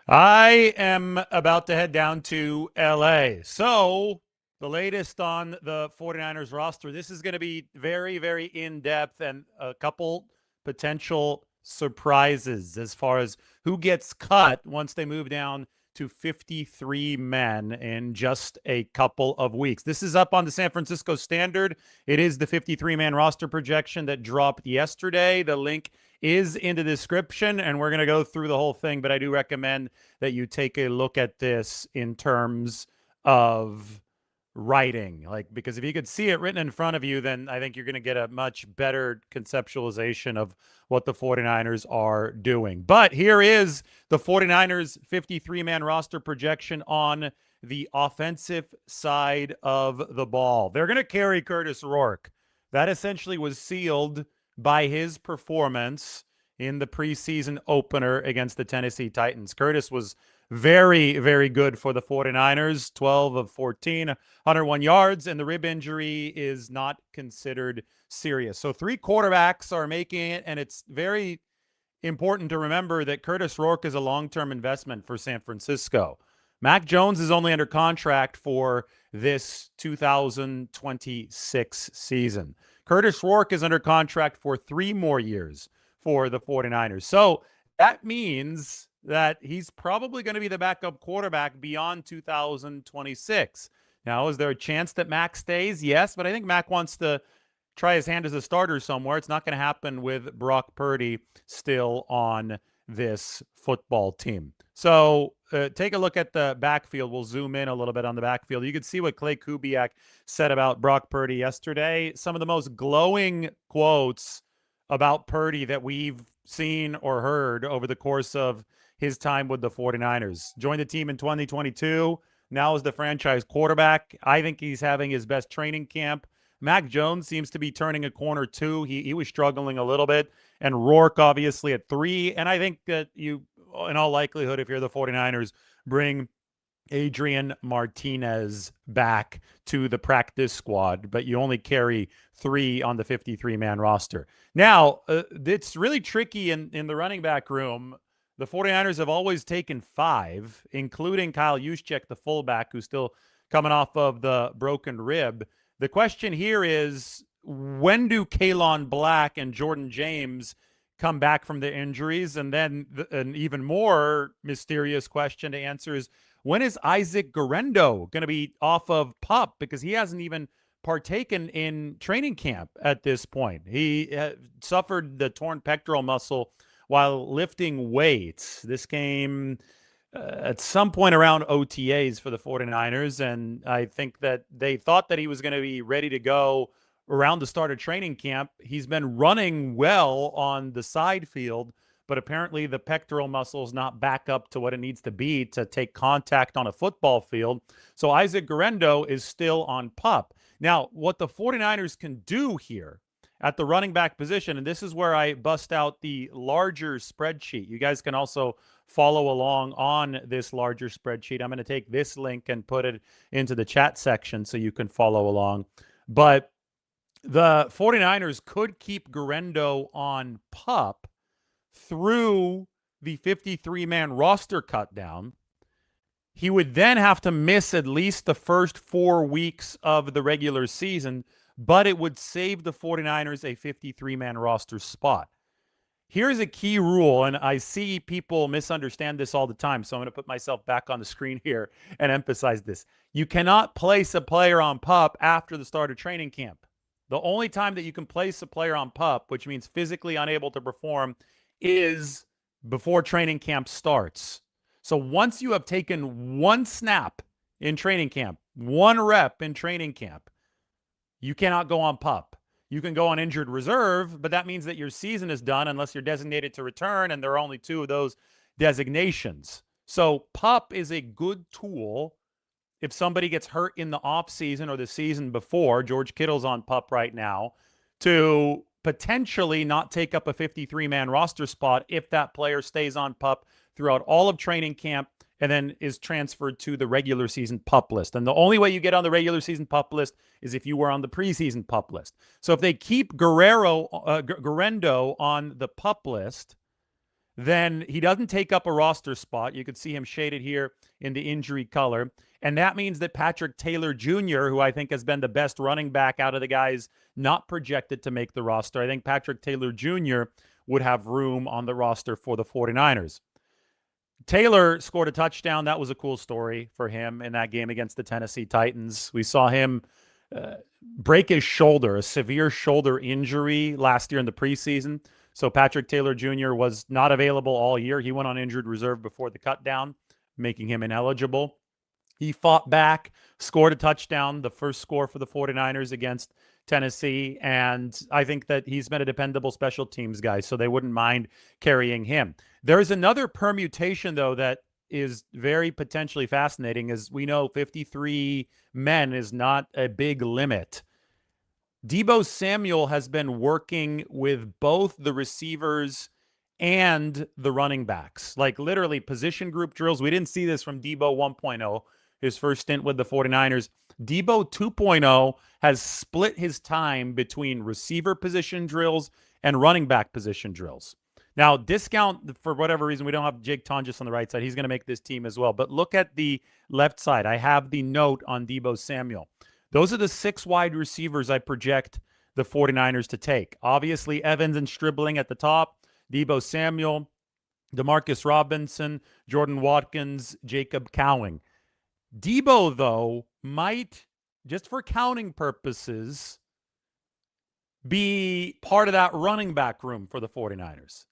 I am about to head down to LA. So, the latest on the 49ers roster. This is going to be very, very in depth and a couple potential surprises as far as who gets cut once they move down to 53 men in just a couple of weeks. This is up on the San Francisco Standard. It is the 53-man roster projection that dropped yesterday. The link is in the description, and we're going to go through the whole thing, but I do recommend that you take a look at this in terms of writing, because if you could see it written in front of you, then I think you're going to get a much better conceptualization of what the 49ers are doing. But here is the 49ers 53-man roster projection on the offensive side of the ball. They're going to carry Kurtis Rourke. That essentially was sealed by his performance in the preseason opener against the Tennessee Titans. Kurtis was very, very good for the 49ers, 12 of 14, 101 yards, and the rib injury is not considered serious. So 3 quarterbacks are making it, and it's very important to remember that Kurtis Rourke is a long-term investment for San Francisco. Mac Jones is only under contract for this 2026 season. Kurtis Rourke is under contract for 3 more years for the 49ers. So that means that he's probably going to be the backup quarterback beyond 2026. Now, is there a chance that Mac stays? Yes, but I think Mac wants to try his hand as a starter somewhere. It's not going to happen with Brock Purdy still on this football team. So take a look at the backfield. We'll zoom in a little bit on the backfield. You can see what Clay Kubiak said about Brock Purdy yesterday. Some of the most glowing quotes about Purdy that we've seen or heard over the course of his time with the 49ers. Joined the team in 2022. Now is the franchise quarterback. I think he's having his best training camp. Mac Jones seems to be turning a corner too. He was struggling a little bit. And Rourke obviously at 3. And I think that you, in all likelihood, if you're the 49ers, bring Adrian Martinez back to the practice squad, but you only carry 3 on the 53-man roster. Now, it's really tricky in the running back room. The 49ers have always taken 5, including Kyle Juszczyk, the fullback, who's still coming off of the broken rib. The question here is, when do Kalon Black and Jordan James come back from the injuries? And then an even more mysterious question to answer is, when is Isaac Guerendo going to be off of PUP? Because he hasn't even partaken in training camp at this point. He suffered the torn pectoral muscle while lifting weights. This came at some point around OTAs for the 49ers, and I think that they thought that he was going to be ready to go around the start of training camp. He's been running well on the side field, but apparently the pectoral muscle is not back up to what it needs to be to take contact on a football field. So Isaac Guerendo is still on PUP. Now, what the 49ers can do here at the running back position, and this is where I bust out the larger spreadsheet. You guys can also follow along on this larger spreadsheet. I'm going to take this link and put it into the chat section so you can follow along. But the 49ers could keep Guerendo on PUP through the 53-man roster cutdown. He would then have to miss at least the first 4 weeks of the regular season, but it would save the 49ers a 53-man roster spot. Here's a key rule, and I see people misunderstand this all the time, so I'm going to put myself back on the screen here and emphasize this. You cannot place a player on PUP after the start of training camp. The only time that you can place a player on PUP, which means physically unable to perform, is before training camp starts. So once you have taken 1 snap in training camp, 1 rep in training camp, you cannot go on PUP. You can go on injured reserve, but that means that your season is done unless you're designated to return, and there are only 2 of those designations. So PUP is a good tool if somebody gets hurt in the offseason or the season before. George Kittle's on PUP right now, to potentially not take up a 53-man roster spot if that player stays on PUP throughout all of training camp and then is transferred to the regular season PUP list. And the only way you get on the regular season PUP list is if you were on the preseason PUP list. So if they keep Guerendo on the PUP list, then he doesn't take up a roster spot. You can see him shaded here in the injury color. And that means that Patrick Taylor Jr., who I think has been the best running back out of the guys not projected to make the roster, I think Patrick Taylor Jr. would have room on the roster for the 49ers. Taylor scored a touchdown. That was a cool story for him in that game against the Tennessee Titans. We saw him break his shoulder, a severe shoulder injury last year in the preseason. So Patrick Taylor Jr. was not available all year. He went on injured reserve before the cutdown, making him ineligible. He fought back, scored a touchdown, the first score for the 49ers against Tennessee, and I think that he's been a dependable special teams guy, so they wouldn't mind carrying him. There is another permutation, though, that is very potentially fascinating. As we know, 53 men is not a big limit. Deebo Samuel has been working with both the receivers and the running backs, like literally position group drills. We didn't see this from Deebo 1.0, his first stint with the 49ers. Deebo 2.0 has split his time between receiver position drills and running back position drills. Now, discount, for whatever reason, we don't have Jake Tonges on the right side. He's going to make this team as well. But look at the left side. I have the note on Deebo Samuel. Those are the 6 wide receivers I project the 49ers to take. Obviously, Evans and Stribling at the top, Deebo Samuel, Demarcus Robinson, Jordan Watkins, Jacob Cowing. Deebo, though, might, just for counting purposes, be part of that running back room for the 49ers.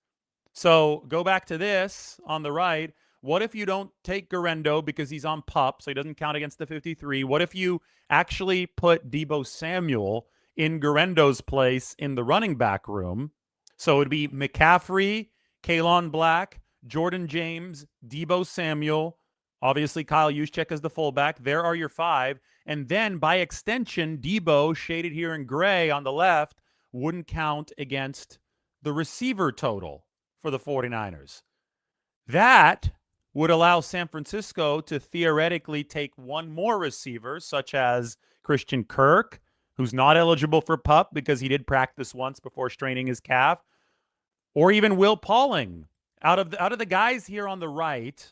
So go back to this on the right. What if you don't take Guerendo because he's on PUP, so he doesn't count against the 53? What if you actually put Deebo Samuel in Guerendo's place in the running back room? So it would be McCaffrey, Kalon Black, Jordan James, Deebo Samuel, obviously Kyle Juszczyk as the fullback. There are your 5. And then by extension, Deebo, shaded here in gray on the left, wouldn't count against the receiver total for the 49ers. That would allow San Francisco to theoretically take one more receiver, such as Christian Kirk, who's not eligible for PUP because he did practice once before straining his calf, or even Will Pauling. Out of the guys here on the right,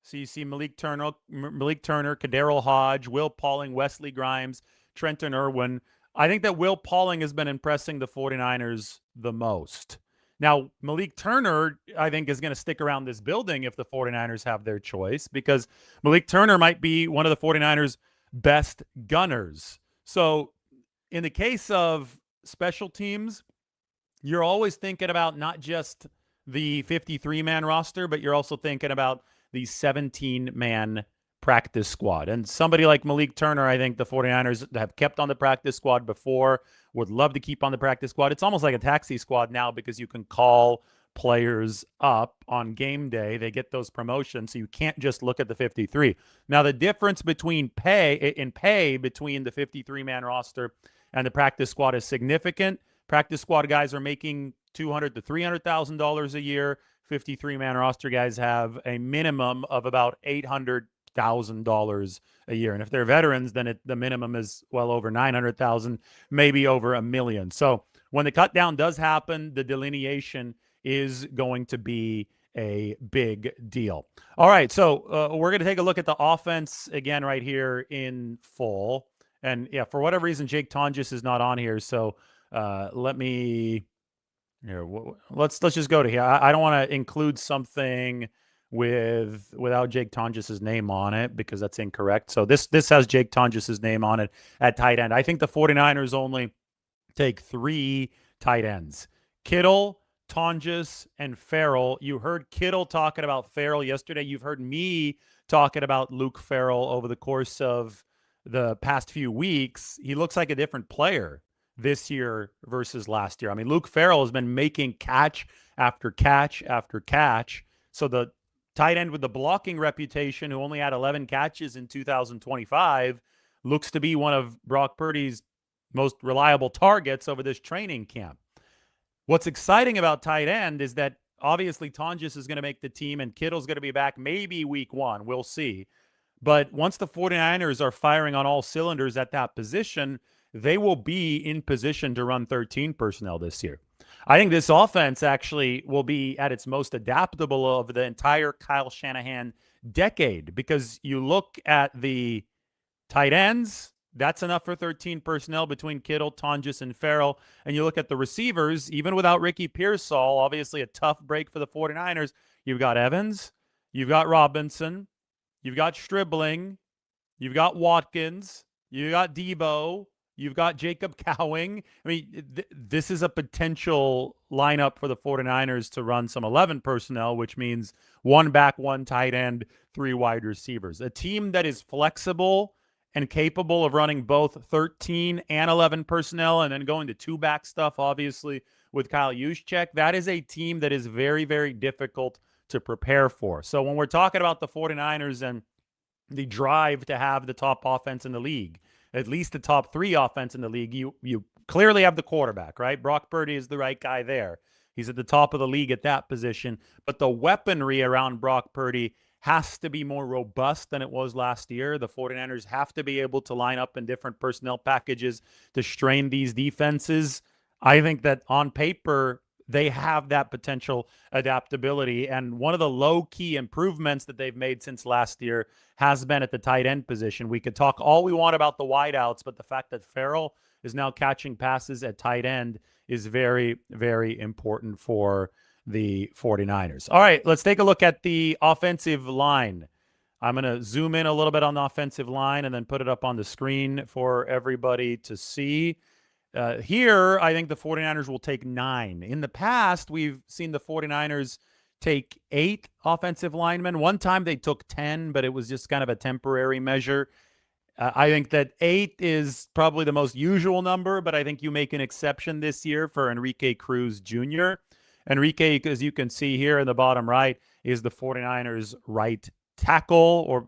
so you see Malik Turner, Kaderil Hodge, Will Pauling, Wesley Grimes, Trenton Irwin. I think that Will Pauling has been impressing the 49ers the most. Now, Malik Turner, I think, is going to stick around this building if the 49ers have their choice, because Malik Turner might be one of the 49ers' best gunners. So in the case of special teams, you're always thinking about not just the 53-man roster, but you're also thinking about the 17-man practice squad. And somebody like Malik Turner, I think the 49ers have kept on the practice squad before, would love to keep on the practice squad. It's almost like a taxi squad now because you can call players up on game day. They get those promotions, so you can't just look at the 53. Now, the difference between pay between the 53-man roster and the practice squad is significant. Practice squad guys are making $200,000 to $300,000 a year. 53-man roster guys have a minimum of about $800,000 a year. And if they're veterans, then the minimum is well over $900,000, maybe over $1 million. So when the cut down does happen, the delineation is going to be a big deal. All right, so we're going to take a look at the offense again right here in full. And yeah, for whatever reason, Jake Tonges is not on here. So let me here. Let's just go to here. I don't want to include something without Jake Tonges' name on it because that's incorrect. So this has Jake Tonges' name on it at tight end. I think the 49ers only take 3 tight ends: Kittle, Tonges, and Farrell. You heard Kittle talking about Farrell yesterday. You've heard me talking about Luke Farrell over the course of the past few weeks. He looks like a different player this year versus last year. I mean, Luke Farrell has been making catch after catch after catch. So the tight end with the blocking reputation, who only had 11 catches in 2025, looks to be one of Brock Purdy's most reliable targets over this training camp. What's exciting about tight end is that obviously Tonges is going to make the team and Kittle's going to be back maybe week 1. We'll see. But once the 49ers are firing on all cylinders at that position, they will be in position to run 13 personnel this year. I think this offense actually will be at its most adaptable of the entire Kyle Shanahan decade, because you look at the tight ends, that's enough for 13 personnel between Kittle, Tonges, and Farrell. And you look at the receivers, even without Ricky Pearsall, obviously a tough break for the 49ers. You've got Evans, you've got Robinson, you've got Stribling, you've got Watkins, you've got Deebo, you've got Jacob Cowing. I mean, this is a potential lineup for the 49ers to run some 11 personnel, which means one back, one tight end, three wide receivers. A team that is flexible and capable of running both 13 and 11 personnel and then going to two back stuff, obviously, with Kyle Juszczyk. That is a team that is very, very difficult to prepare for. So when we're talking about the 49ers and the drive to have the top offense in the league, at least the top three offense in the league, you clearly have the quarterback, right? Brock Purdy is the right guy there. He's at the top of the league at that position. But the weaponry around Brock Purdy has to be more robust than it was last year. The 49ers have to be able to line up in different personnel packages to strain these defenses. I think that on paper, they have that potential adaptability. And one of the low-key improvements that they've made since last year has been at the tight end position. We could talk all we want about the wideouts, but the fact that Farrell is now catching passes at tight end is very, very important for the 49ers. All right, let's take a look at the offensive line. I'm going to zoom in a little bit on the offensive line and then put it up on the screen for everybody to see. Here, I think the 49ers will take 9. In the past, we've seen the 49ers take 8 offensive linemen. One time they took 10, but it was just kind of a temporary measure. I think that 8 is probably the most usual number, but I think you make an exception this year for Enrique Cruz Jr. Enrique, as you can see here in the bottom right, is the 49ers right tackle, or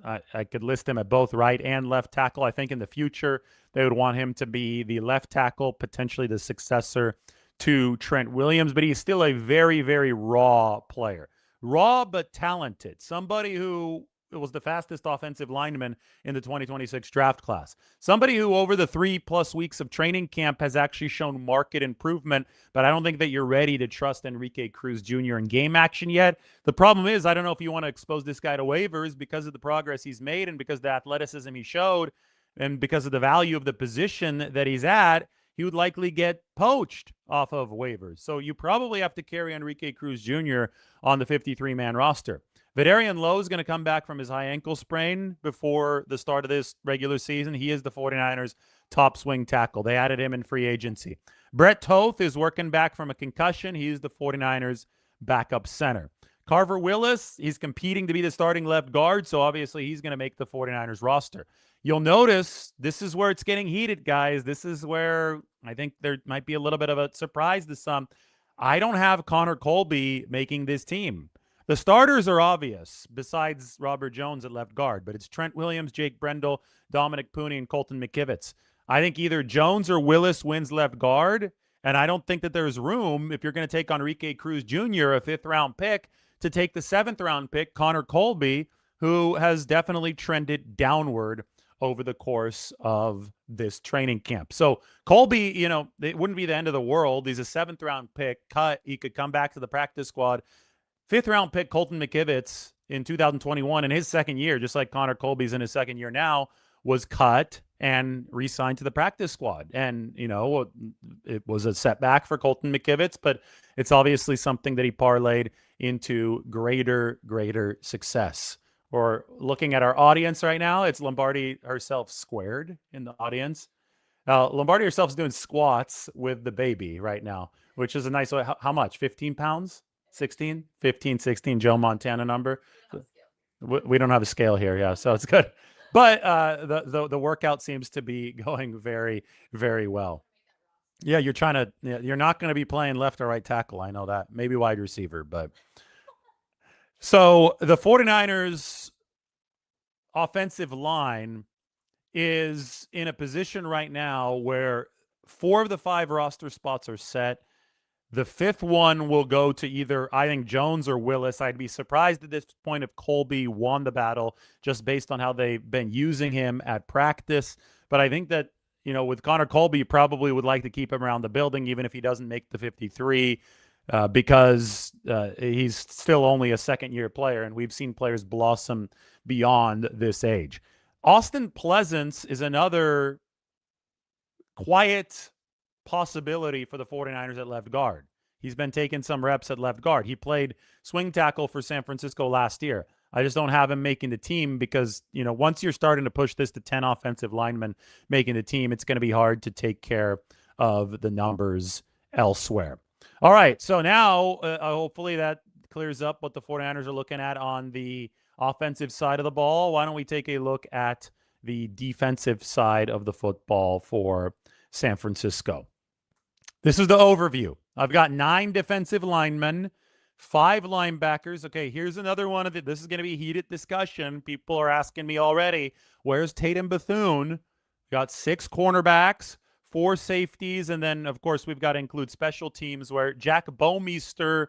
I could list him at both right and left tackle. I think in the future they would want him to be the left tackle, potentially the successor to Trent Williams, but he's still a very, very raw player. Raw but talented. Somebody who was the fastest offensive lineman in the 2026 draft class. Somebody who over the 3+ weeks of training camp has actually shown market improvement, but I don't think that you're ready to trust Enrique Cruz Jr. in game action yet. The problem is, I don't know if you want to expose this guy to waivers because of the progress he's made and because of the athleticism he showed and because of the value of the position that he's at. He would likely get poached off of waivers. So you probably have to carry Enrique Cruz Jr. on the 53-man roster. Vederian Lowe is going to come back from his high ankle sprain before the start of this regular season. He is the 49ers' top swing tackle. They added him in free agency. Brett Toth is working back from a concussion. He's the 49ers' backup center. Carver Willis, he's competing to be the starting left guard, so obviously he's going to make the 49ers roster. You'll notice this is where it's getting heated, guys. This is where I think there might be a little bit of a surprise to some. I don't have Connor Colby making this team. The starters are obvious, besides Robert Jones at left guard, but it's Trent Williams, Jake Brendel, Dominic Pooney, and Colton McKivitz. I think either Jones or Willis wins left guard, and I don't think that there's room, if you're going to take Enrique Cruz Jr., a 5th-round pick, to take the 7th-round pick, Connor Colby, who has definitely trended downward over the course of this training camp. So Colby, it wouldn't be the end of the world. He's a 7th-round pick. Cut. He could come back to the practice squad. 5th-round pick Colton McKivitz in 2021 in his second year, just like Connor Colby's in his second year now, was cut and re-signed to the practice squad. And, it was a setback for Colton McKivitz, but it's obviously something that he parlayed into greater success. Or looking at our audience right now, it's Lombardi herself squared in the audience. Lombardi herself is doing squats with the baby right now, which is a nice way. How much? 15 pounds? 16? 15, 16, Joe Montana number. We don't have a scale here, yeah, so it's good. But the workout seems to be going very, very well. Yeah, you're not going to be playing left or right tackle. I know that. Maybe wide receiver, but. So the 49ers offensive line is in a position right now where 4 of the 5 roster spots are set. The 5th one will go to either, I think, Jones or Willis. I'd be surprised at this point if Colby won the battle just based on how they've been using him at practice. But I think that, with Connor Colby, you probably would like to keep him around the building, even if he doesn't make the 53, because he's still only a second-year player, and we've seen players blossom beyond this age. Austin Pleasance is another quiet possibility for the 49ers at left guard. He's been taking some reps at left guard. He played swing tackle for San Francisco last year. I just don't have him making the team because, once you're starting to push this to 10 offensive linemen making the team, it's going to be hard to take care of the numbers elsewhere. All right, so now hopefully that clears up what the 49ers are looking at on the offensive side of the ball. Why don't we take a look at the defensive side of the football for San Francisco? This is the overview. I've got 9 defensive linemen, 5 linebackers. Okay, here's another one of this is going to be a heated discussion. People are asking me already, where's Tatum Bethune? We got 6 cornerbacks, 4 safeties, and then, of course, we've got to include special teams where Jack Bomeister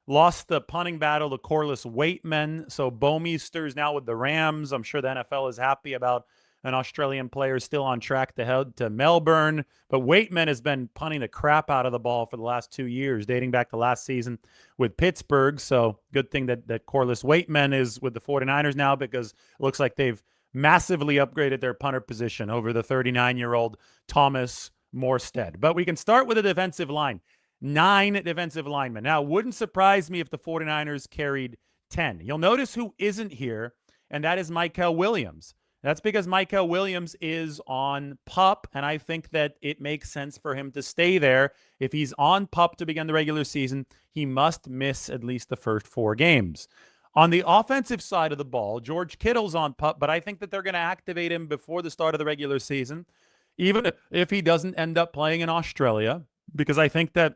lost the punting battle to Corliss Waitman. So Bomeister is now with the Rams. I'm sure the NFL is happy about an Australian player still on track to head to Melbourne. But Waitman has been punting the crap out of the ball for the last 2 years, dating back to last season with Pittsburgh. So good thing that Corliss Waitman is with the 49ers now, because it looks like they've massively upgraded their punter position over the 39-year-old Thomas Morstead. But we can start with the defensive line. 9 defensive linemen. Now, it wouldn't surprise me if the 49ers carried 10. You'll notice who isn't here, and that is Mykel Williams. That's because Mykel Williams is on PUP, and I think that it makes sense for him to stay there. If he's on PUP to begin the regular season, he must miss at least the first 4 games. On the offensive side of the ball, George Kittle's on PUP, but I think that they're going to activate him before the start of the regular season, even if he doesn't end up playing in Australia, because I think that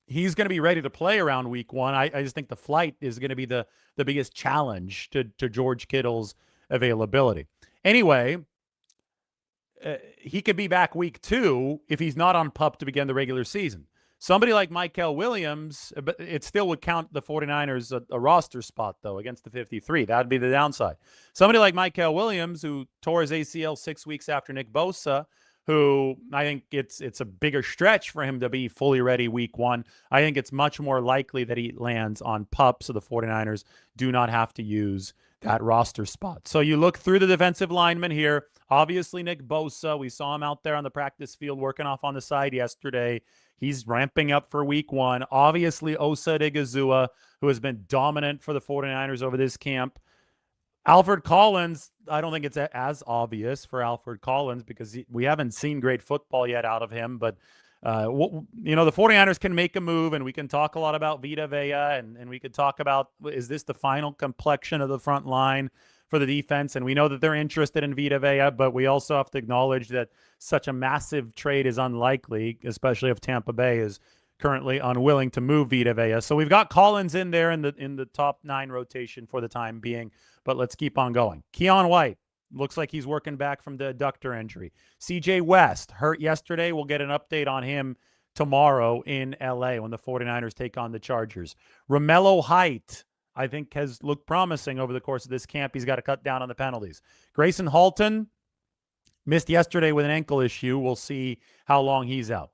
he's going to be ready to play around week 1. I just think the flight is going to be the biggest challenge to George Kittle's availability. Anyway, he could be back week 2 if he's not on PUP to begin the regular season. Somebody like Mykel Williams, but it still would count the 49ers a roster spot, though, against the 53. That would be the downside. Somebody like Mykel Williams, who tore his ACL 6 weeks after Nick Bosa, who I think it's a bigger stretch for him to be fully ready week 1. I think it's much more likely that he lands on PUP, so the 49ers do not have to use that roster spot. So you look through the defensive linemen here. Obviously, Nick Bosa, we saw him out there on the practice field working off on the side yesterday. He's ramping up for week 1. Obviously, Osa Odighizuwa, who has been dominant for the 49ers over this camp. Alfred Collins, I don't think it's as obvious for Alfred Collins because we haven't seen great football yet out of him. But, the 49ers can make a move, and we can talk a lot about Vita Vea, and we could talk about, is this the final complexion of the front line for the defense? And we know that they're interested in Vita Vea, but we also have to acknowledge that such a massive trade is unlikely, especially if Tampa Bay is currently unwilling to move Vita Vea. So we've got Collins in there in the top 9 rotation for the time being, but let's keep on going. Keon White looks like he's working back from the adductor injury. CJ West hurt yesterday. We'll get an update on him tomorrow in LA when the 49ers take on the Chargers. Romello Height, I think, has looked promising over the course of this camp. He's got to cut down on the penalties. Grayson Halton missed yesterday with an ankle issue. We'll see how long he's out.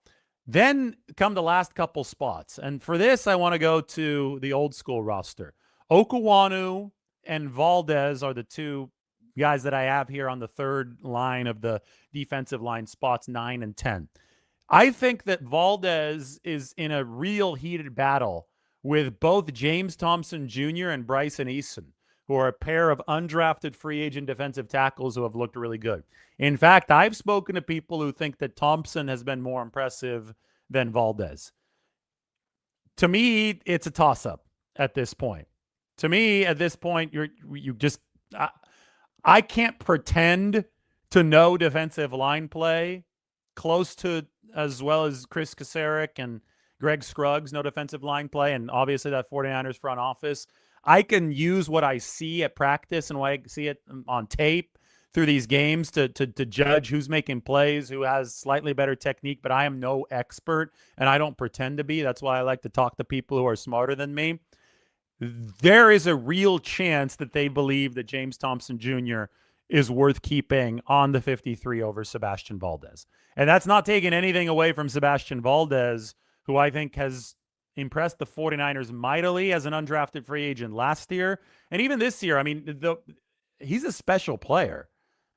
Then come the last couple spots. And for this, I want to go to the old school roster. Okuwanu and Valdez are the 2 guys that I have here on the 3rd line of the defensive line spots, 9 and 10. I think that Valdez is in a real heated battle with both James Thompson Jr. and Bryson Eason, who are a pair of undrafted free agent defensive tackles who have looked really good. In fact, I've spoken to people who think that Thompson has been more impressive than Valdez. To me, it's a toss-up at this point. To me, at this point, I can't pretend to know defensive line play close to as well as Chris Kasarik and Greg Scruggs know defensive line play, and obviously that 49ers front office. I can use what I see at practice and what I see it on tape through these games to judge who's making plays, who has slightly better technique, but I am no expert, and I don't pretend to be. That's why I like to talk to people who are smarter than me. There is a real chance that they believe that James Thompson Jr. is worth keeping on the 53 over Sebastian Valdez. And that's not taking anything away from Sebastian Valdez, who I think has impressed the 49ers mightily as an undrafted free agent last year. And even this year, I mean, he's a special player.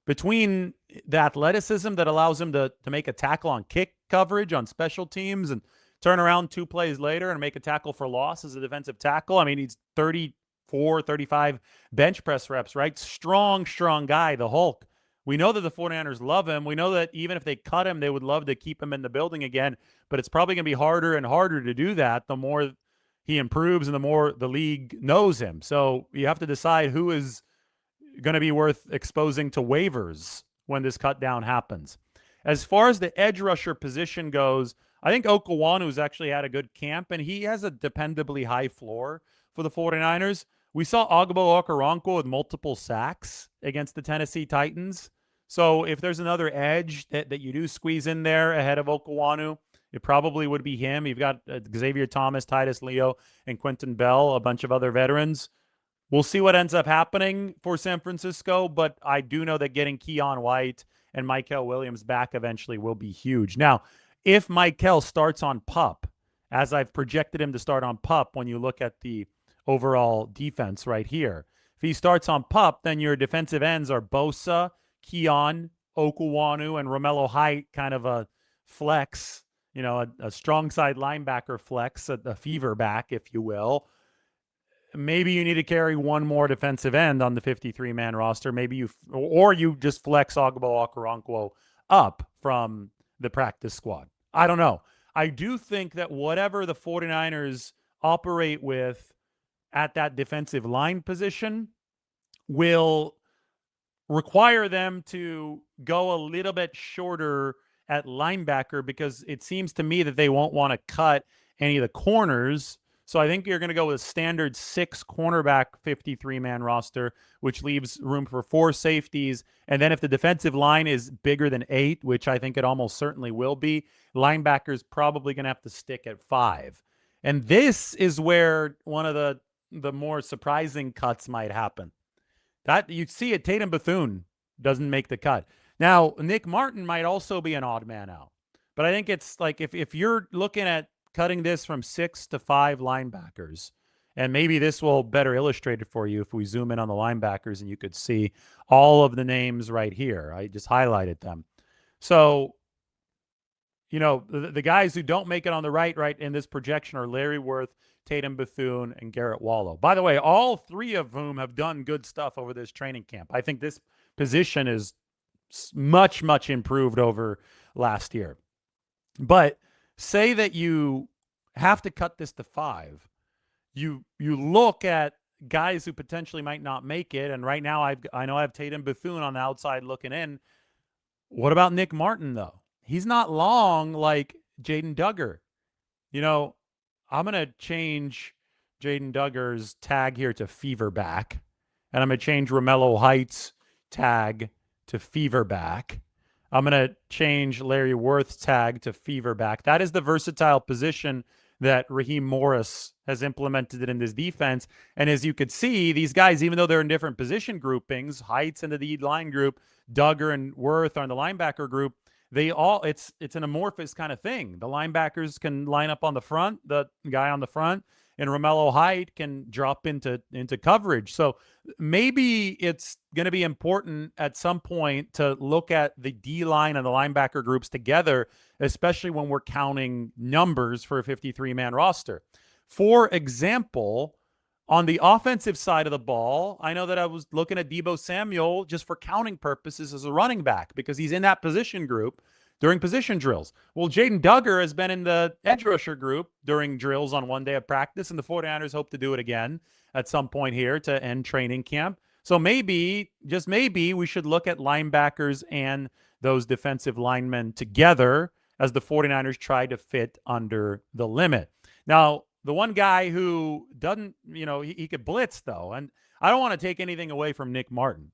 Between the athleticism that allows him to make a tackle on kick coverage on special teams and turn around 2 plays later and make a tackle for loss as a defensive tackle. I mean, he's 34, 35 bench press reps, right? Strong guy, the Hulk. We know that the 49ers love him. We know that even if they cut him, they would love to keep him in the building again. But it's probably going to be harder and harder to do that the more he improves and the more the league knows him. So you have to decide who is going to be worth exposing to waivers when this cut down happens. As far as the edge rusher position goes, I think Okwanu's actually had a good camp, and he has a dependably high floor for the 49ers. We saw Ogbo Okoronkwo with multiple sacks against the Tennessee Titans. So if there's another edge that you do squeeze in there ahead of Okwanu, it probably would be him. You've got Xavier Thomas, Titus Leo, and Quentin Bell, a bunch of other veterans. We'll see what ends up happening for San Francisco, but I do know that getting Keon White and Michael Williams back eventually will be huge. Now, if Michael starts on PUP, as I've projected him to start on PUP when you look at the overall defense right here, if he starts on PUP, then your defensive ends are Bosa, Keon, Okwanu, and Romello Height, kind of a flex, a strong side linebacker flex, a feverback, if you will. Maybe you need to carry one more defensive end on the 53-man roster. Maybe you just flex Ogbo Okoronkwo up from the practice squad. I don't know. I do think that whatever the 49ers operate with at that defensive line position will require them to go a little bit shorter at linebacker, because it seems to me that they won't want to cut any of the corners. So I think you're going to go with a standard 6 cornerback 53-man roster, which leaves room for 4 safeties. And then if the defensive line is bigger than 8, which I think it almost certainly will be, linebackers probably going to have to stick at 5. And this is where one of the more surprising cuts might happen. That you see it, Tatum Bethune doesn't make the cut. Now, Nick Martin might also be an odd man out. But I think it's like if you're looking at cutting this from 6 to 5 linebackers, and maybe this will better illustrate it for you if we zoom in on the linebackers and you could see all of the names right here. I just highlighted them. So, the guys who don't make it on the right in this projection are Larry Worth, Tatum Bethune, and Garrett Wallow. By the way, all 3 of whom have done good stuff over this training camp. I think this position is much, much improved over last year. But say that you have to cut this to 5. You look at guys who potentially might not make it, and right now I know I have Tatum Bethune on the outside looking in. What about Nick Martin, though? He's not long like Jaden Duggar. I'm going to change Jaden Duggar's tag here to Feverback, and I'm going to change Romello Height's tag to Feverback. I'm going to change Larry Worth's tag to Feverback. That is the versatile position that Raheem Morris has implemented in this defense. And as you could see, these guys, even though they're in different position groupings, Heights in the D line group, Duggar and Worth are in the linebacker group, it's an amorphous kind of thing. The linebackers can line up on the front, the guy on the front, and Romello Height can drop into coverage. So maybe it's going to be important at some point to look at the D-line and the linebacker groups together, especially when we're counting numbers for a 53-man roster. For example, on the offensive side of the ball, I know that I was looking at Deebo Samuel just for counting purposes as a running back because he's in that position group during position drills. Well, Jaden Duggar has been in the edge rusher group during drills on one day of practice, and the 49ers hope to do it again at some point here to end training camp. So maybe, just maybe, we should look at linebackers and those defensive linemen together as the 49ers try to fit under the limit. Now, the one guy who doesn't, he could blitz, though, and I don't want to take anything away from Nick Martin,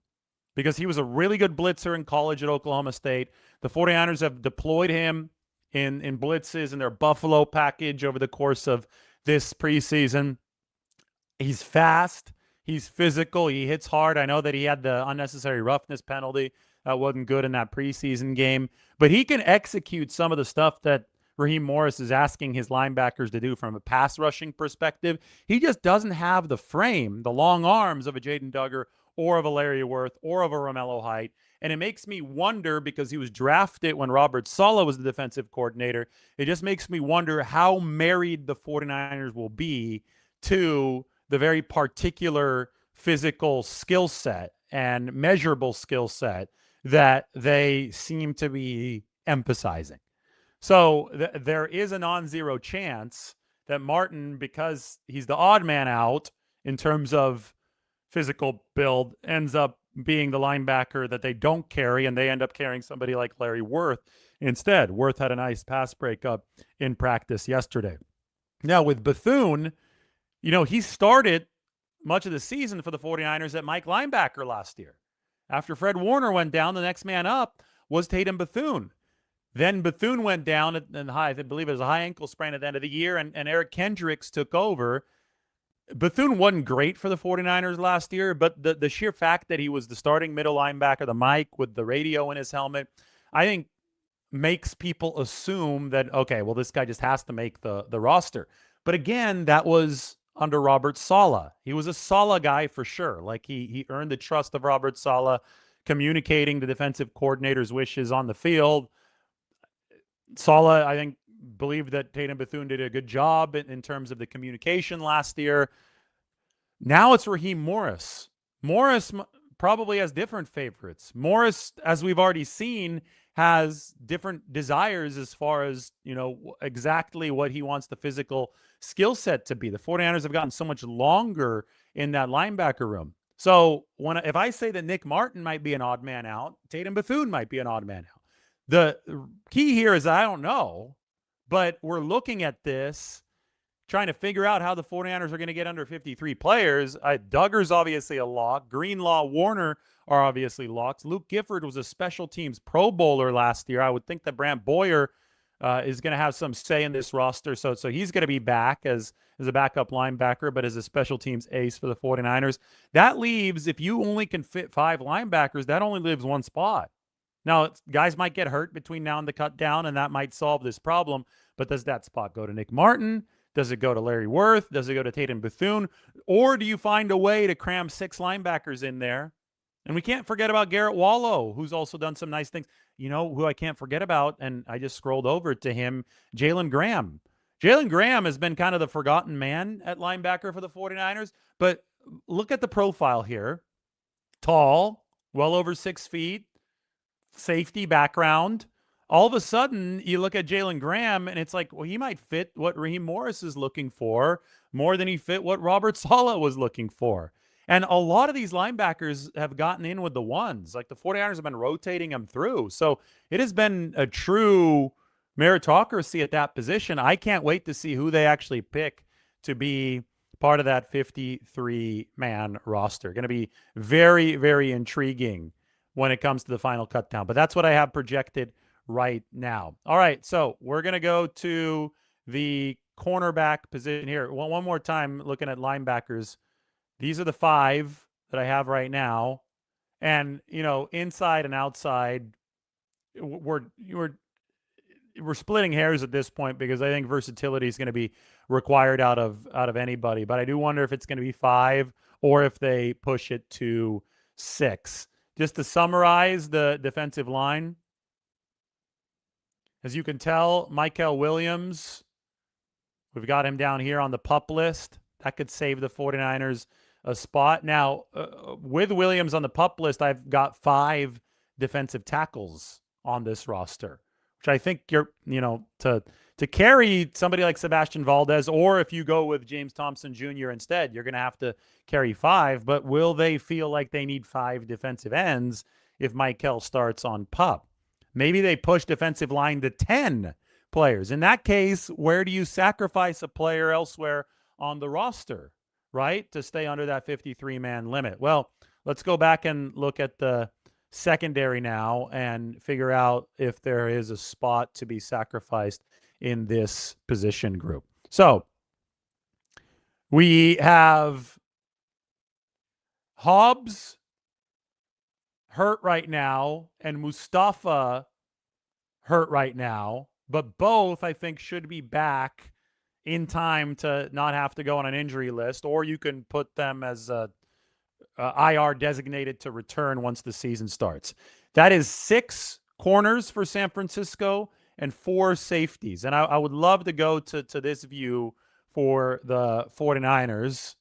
because he was a really good blitzer in college at Oklahoma State. The 49ers have deployed him in blitzes in their Buffalo package over the course of this preseason. He's fast. He's physical. He hits hard. I know that he had the unnecessary roughness penalty. That wasn't good in that preseason game. But he can execute some of the stuff that Raheem Morris is asking his linebackers to do from a pass rushing perspective. He just doesn't have the frame, the long arms of a Jaden Duggar or of a Larry Worth or of a Romello Height. And it makes me wonder, because he was drafted when Robert Saleh was the defensive coordinator, it just makes me wonder how married the 49ers will be to the very particular physical skill set and measurable skill set that they seem to be emphasizing. So there is a non-zero chance that Martin, because he's the odd man out in terms of physical build, ends up being the linebacker that they don't carry, and they end up carrying somebody like Larry Worth instead. Worth had a nice pass breakup in practice yesterday. Now with Bethune, he started much of the season for the 49ers at Mike linebacker last year. After Fred Warner went down, the next man up was Tatum Bethune. Then Bethune went down and I believe it was a high ankle sprain at the end of the year, and Eric Kendricks took over. Bethune wasn't great for the 49ers last year, but the sheer fact that he was the starting middle linebacker, the mic with the radio in his helmet, I think makes people assume that, okay, well, this guy just has to make the roster. But again, that was under Robert Saleh. He was a Saleh guy for sure. Like he earned the trust of Robert Saleh, communicating the defensive coordinator's wishes on the field. Saleh, I think, believed that Tatum Bethune did a good job in terms of the communication last year. Now it's Raheem Morris. Morris probably has different favorites. Morris, as we've already seen, has different desires as far as, exactly what he wants the physical skill set to be. The 49ers have gotten so much longer in that linebacker room. So if I say that Nick Martin might be an odd man out, Tatum Bethune might be an odd man out. The key here is I don't know, but we're looking at this, trying to figure out how the 49ers are going to get under 53 players. Duggar's obviously a lock. Greenlaw, Warner are obviously locks. Luke Gifford was a special teams Pro Bowler last year. I would think that Brant Boyer is going to have some say in this roster. So he's going to be back as a backup linebacker, but as a special teams ace for the 49ers. That leaves, if you only can fit 5 linebackers, that only leaves one spot. Now, guys might get hurt between now and the cut down, and that might solve this problem. But does that spot go to Nick Martin? Does it go to Larry Worth? Does it go to Tatum Bethune? Or do you find a way to cram 6 linebackers in there? And we can't forget about Garrett Wallow, who's also done some nice things. Who I can't forget about, and I just scrolled over to him, Jalen Graham. Jalen Graham has been kind of the forgotten man at linebacker for the 49ers. But look at the profile here. Tall, well over 6 feet. Safety background. All of a sudden, you look at Jalen Graham, and it's like, well, he might fit what Raheem Morris is looking for more than he fit what Robert Saleh was looking for. And a lot of these linebackers have gotten in with the ones. Like the 49ers have been rotating them through. So it has been a true meritocracy at that position. I can't wait to see who they actually pick to be part of that 53-man roster. Going to be very, very intriguing when it comes to the final cut down. But that's what I have projected right now. All right, so we're going to go to the cornerback position here. One more time, looking at linebackers. These are the 5 that I have right now. And, inside and outside, we're splitting hairs at this point because I think versatility is going to be required out of anybody. But I do wonder if it's going to be 5 or if they push it to 6. Just to summarize the defensive line, as you can tell, Michael Williams, we've got him down here on the PUP list. That could save the 49ers a spot. Now, with Williams on the PUP list, I've got 5 defensive tackles on this roster, which I think to carry somebody like Sebastian Valdez, or if you go with James Thompson Jr. instead, you're going to have to carry 5. But will they feel like they need 5 defensive ends if Michael starts on PUP? Maybe they push defensive line to 10 players. In that case, where do you sacrifice a player elsewhere on the roster, right, to stay under that 53-man limit? Well, let's go back and look at the secondary now and figure out if there is a spot to be sacrificed in this position group. So we have Hobbs hurt right now and Mustapha hurt right now, but both I think should be back in time to not have to go on an injury list, or you can put them as IR designated to return once the season starts. That is 6 corners for San Francisco and 4 safeties. And I would love to go to this view for the 49ers,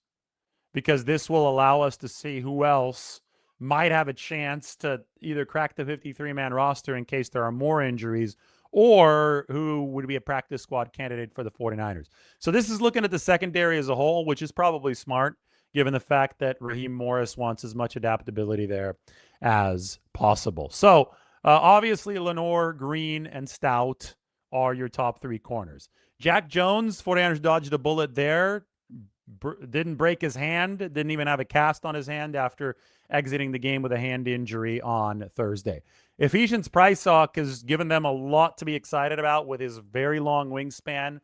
because this will allow us to see who else might have a chance to either crack the 53-man roster in case there are more injuries, or who would be a practice squad candidate for the 49ers. So this is looking at the secondary as a whole, which is probably smart, given the fact that Raheem Morris wants as much adaptability there as possible. So obviously Lenoir, Green, and Stout are your top 3 corners. Jack Jones, 49ers dodged a bullet there. Didn't break his hand, didn't even have a cast on his hand after exiting the game with a hand injury on Thursday. Ephesians Prysock has given them a lot to be excited about with his very long wingspan.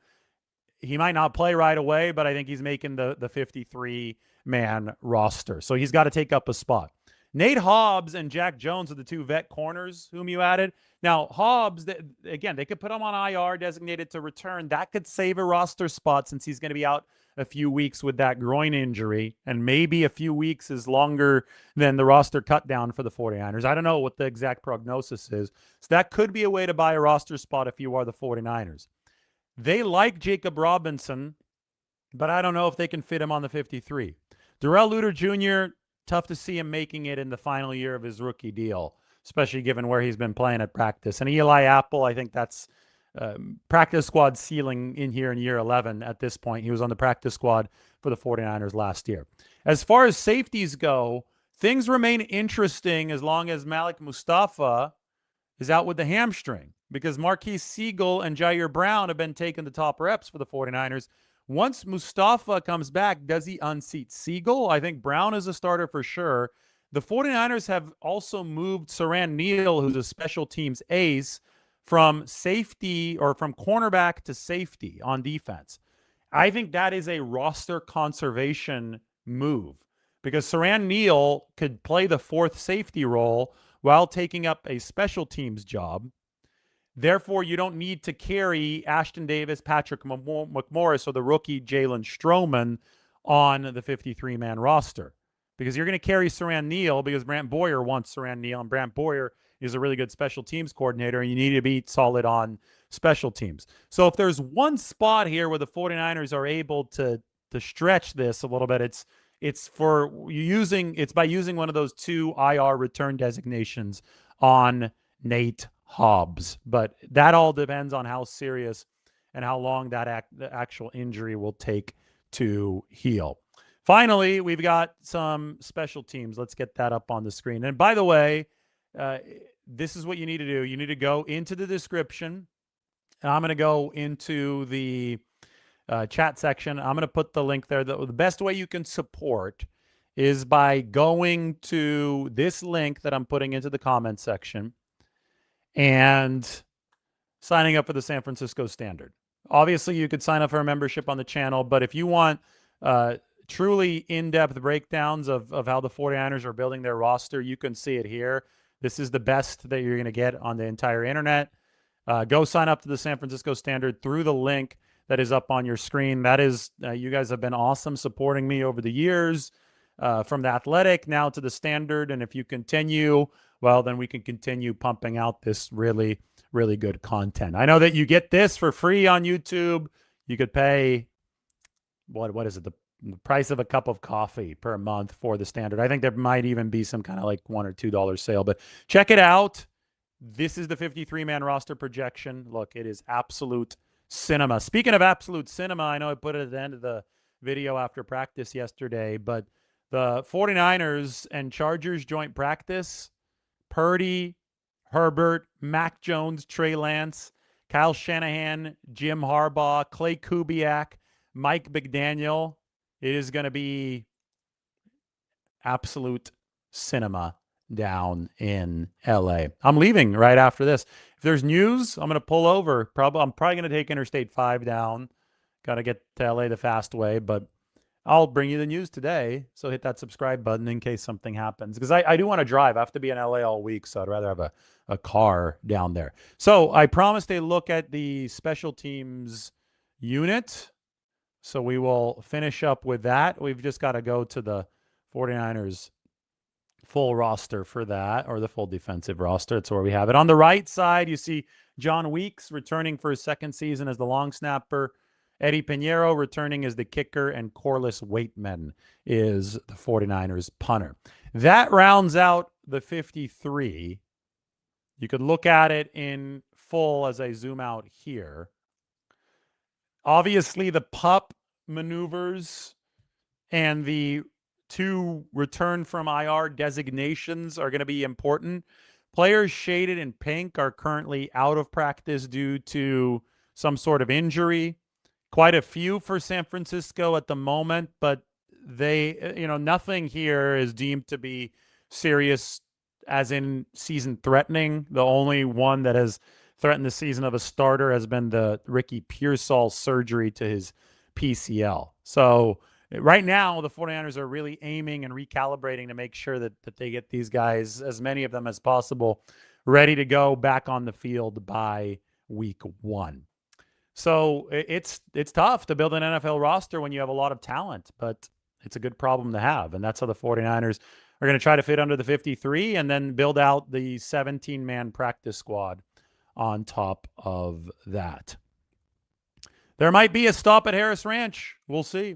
He might not play right away, but I think he's making the 53-man roster. So he's got to take up a spot. Nate Hobbs and Jack Jones are the 2 vet corners whom you added. Now, Hobbs, again, they could put him on IR designated to return. That could save a roster spot since he's going to be out a few weeks with that groin injury, and maybe a few weeks is longer than the roster cut down for the 49ers. I don't know what the exact prognosis is. So that could be a way to buy a roster spot if you are the 49ers. They like Jacob Robinson, but I don't know if they can fit him on the 53. Darrell Luter Jr., tough to see him making it in the final year of his rookie deal, especially given where he's been playing at practice. And Eli Apple, I think that's practice squad ceiling in here in year 11 at this point. He was on the practice squad for the 49ers last year. As far as safeties go, things remain interesting as long as Malik Mustapha is out with the hamstring, because Marquise Siegel and Jair Brown have been taking the top reps for the 49ers. Once Mustapha comes back, does he unseat Siegel? I think Brown is a starter for sure. The 49ers have also moved Saran Neal, who's a special teams ace, from safety or from cornerback to safety on defense. I think that is a roster conservation move, because Saran Neal could play the 4th safety role while taking up a special teams job. Therefore, you don't need to carry Ashton Davis, Patrick McMorris, or the rookie Jalen Stroman on the 53-man roster, because you're going to carry Saran Neal because Brant Boyer wants Saran Neal, and Brant Boyer is a really good special teams coordinator, and you need to be solid on special teams. So if there's one spot here where the 49ers are able to stretch this a little bit, it's by using one of those 2 IR return designations on Nate Hobbs. But that all depends on how serious and how long that the actual injury will take to heal. Finally, we've got some special teams. Let's get that up on the screen. And by the way, this is what you need to do. You need to go into the description, and I'm going to go into the chat section. I'm going to put the link there. The best way you can support is by going to this link that I'm putting into the comment section and signing up for the San Francisco Standard. Obviously, you could sign up for a membership on the channel, but if you want truly in-depth breakdowns of how the 49ers are building their roster, you can see it here. This is the best that you're going to get on the entire internet. Go sign up to the San Francisco Standard through the link that is up on your screen. That is, you guys have been awesome supporting me over the years, from the Athletic now to the Standard. And if you continue, well, then we can continue pumping out this really, really good content. I know that you get this for free on YouTube. You could pay, what is it? The price of a cup of coffee per month for the Standard. I think there might even be some kind of like $1 or $2 sale, but check it out. This is the 53-man roster projection. Look, it is absolute cinema. Speaking of absolute cinema, I know I put it at the end of the video after practice yesterday, but the 49ers and Chargers joint practice, Purdy, Herbert, Mac Jones, Trey Lance, Kyle Shanahan, Jim Harbaugh, Clay Kubiak, Mike McDaniel. It is going to be absolute cinema down in LA. I'm leaving right after this. If there's news, I'm going to pull over. I'm probably going to take Interstate 5 down. Got to get to LA the fast way, but I'll bring you the news today. So hit that subscribe button in case something happens. Because I do want to drive. I have to be in LA all week, so I'd rather have a car down there. So I promised a look at the special teams unit. So we will finish up with that. We've just got to go to the 49ers full roster for that, or the full defensive roster. That's where we have it. On the right side, you see John Weeks returning for his second season as the long snapper. Eddie Pinheiro returning as the kicker, and Corliss Waitman is the 49ers punter. That rounds out the 53. You could look at it in full as I zoom out here. Obviously, the pup maneuvers and the 2 return from IR designations are going to be important. Players shaded in pink are currently out of practice due to some sort of injury. Quite a few for San Francisco at the moment, but they, nothing here is deemed to be serious as in season threatening. The only one that has threatened the season of a starter has been the Ricky Pearsall surgery to his PCL. So right now, the 49ers are really aiming and recalibrating to make sure that they get these guys, as many of them as possible, ready to go back on the field by week 1. So it's tough to build an NFL roster when you have a lot of talent, but it's a good problem to have. And that's how the 49ers are going to try to fit under the 53 and then build out the 17-man practice squad on top of that. There might be a stop at Harris Ranch. We'll see.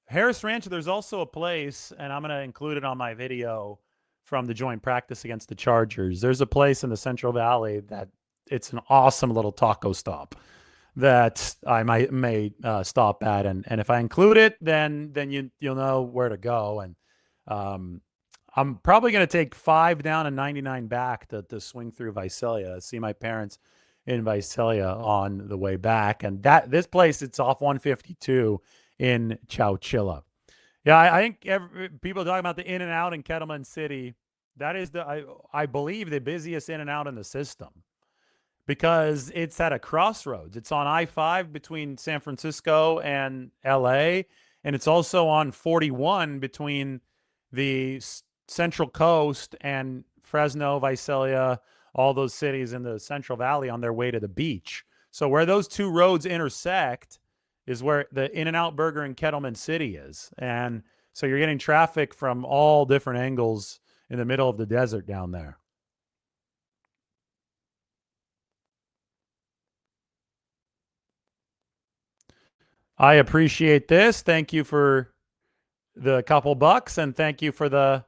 Harris Ranch, there's also a place, and I'm going to include it on my video from the joint practice against the Chargers. There's a place in the Central Valley that it's an awesome little taco stop that I may stop at, and if I include it, then you'll know where to go. And I'm probably going to take 5 down and 99 back to swing through Visalia, see my parents in Visalia on the way back. And this place, it's off 152 in Chowchilla. Yeah, I think people talking about the In-N-Out in Kettleman City. That is I believe the busiest In-N-Out in the system, because it's at a crossroads. It's on I-5 between San Francisco and LA, and it's also on 41 between the Central Coast and Fresno, Visalia, all those cities in the Central Valley on their way to the beach. So where those 2 roads intersect is where the In-N-Out Burger in Kettleman City is. And so you're getting traffic from all different angles in the middle of the desert down there. I appreciate this. Thank you for the couple bucks, and thank you for the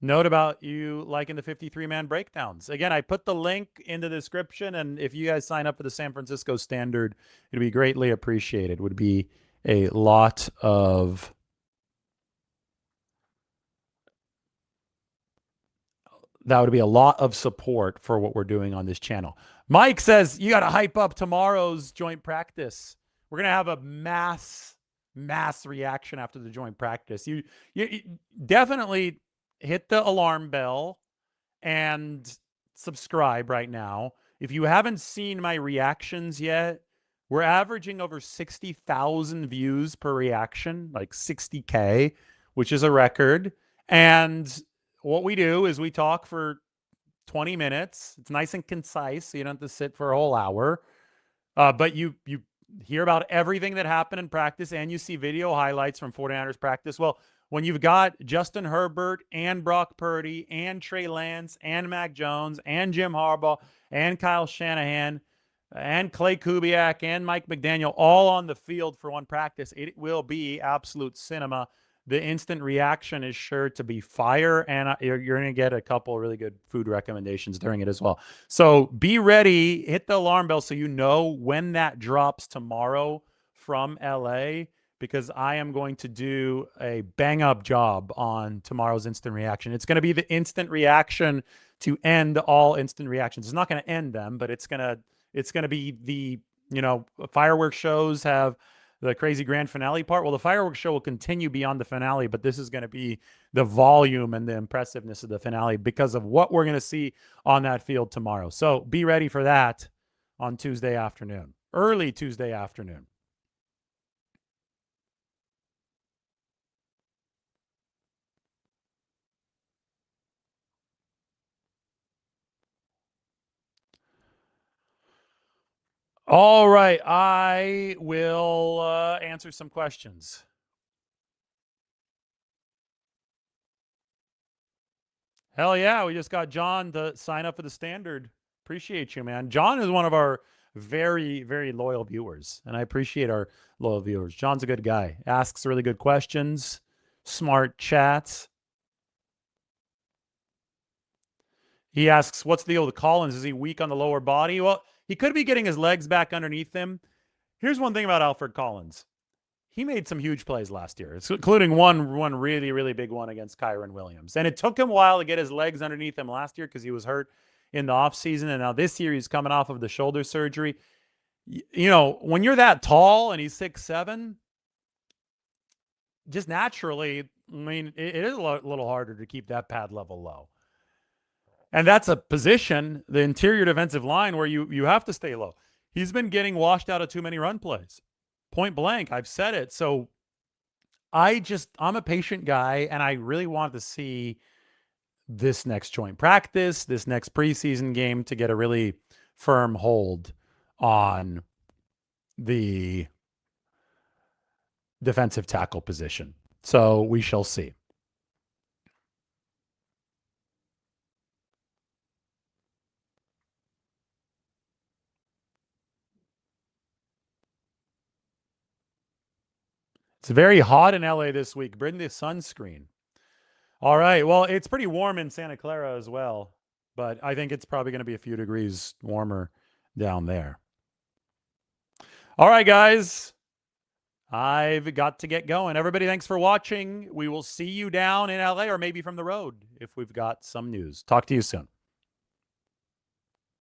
note about you liking the 53-man breakdowns. Again, I put the link in the description, and if you guys sign up for the San Francisco Standard, it'd be greatly appreciated. It would be a lot of support for what we're doing on this channel. Mike says you got to hype up tomorrow's joint practice. We're going to have a mass reaction after the joint practice. You definitely hit the alarm bell and subscribe right now. If you haven't seen my reactions yet, we're averaging over 60,000 views per reaction, like 60K, which is a record. And what we do is we talk for 20 minutes. It's nice and concise, so you don't have to sit for a whole hour. But you hear about everything that happened in practice, and you see video highlights from 49ers practice. Well, when you've got Justin Herbert and Brock Purdy and Trey Lance and Mac Jones and Jim Harbaugh and Kyle Shanahan and Clay Kubiak and Mike McDaniel all on the field for one practice, it will be absolute cinema. The instant reaction is sure to be fire, and you're going to get a couple really good food recommendations during it as well. So be ready. Hit the alarm bell so you know when that drops tomorrow from LA, because I am going to do a bang-up job on tomorrow's instant reaction. It's going to be the instant reaction to end all instant reactions. It's not going to end them, but it's going to be the, fireworks shows have the crazy grand finale part. Well, the fireworks show will continue beyond the finale, but this is going to be the volume and the impressiveness of the finale because of what we're going to see on that field tomorrow. So be ready for that on Tuesday afternoon, early Tuesday afternoon. All right, I will answer some questions. Hell yeah, we just got John to sign up for the standard. Appreciate you, man. John is one of our very, very loyal viewers, and I appreciate our loyal viewers. John's a good guy. Asks really good questions, smart chats. He asks, what's the deal with Collins? Is he weak on the lower body? Well, he could be getting his legs back underneath him. Here's one thing about Alfred Collins. He made some huge plays last year, including one really, really big one against Kyron Williams. And it took him a while to get his legs underneath him last year because he was hurt in the offseason. And now this year he's coming off of the shoulder surgery. You know, when you're that tall and he's 6'7", just naturally, I mean, it is a little harder to keep that pad level low. And that's a position, the interior defensive line, where you have to stay low. He's been getting washed out of too many run plays. Point blank, I've said it. So I'm a patient guy, and I really want to see this next joint practice, this next preseason game to get a really firm hold on the defensive tackle position. So we shall see. It's very hot in LA this week. Bring the sunscreen. All right. Well, it's pretty warm in Santa Clara as well, but I think it's probably going to be a few degrees warmer down there. All right, guys. I've got to get going. Everybody, thanks for watching. We will see you down in LA or maybe from the road if we've got some news. Talk to you soon.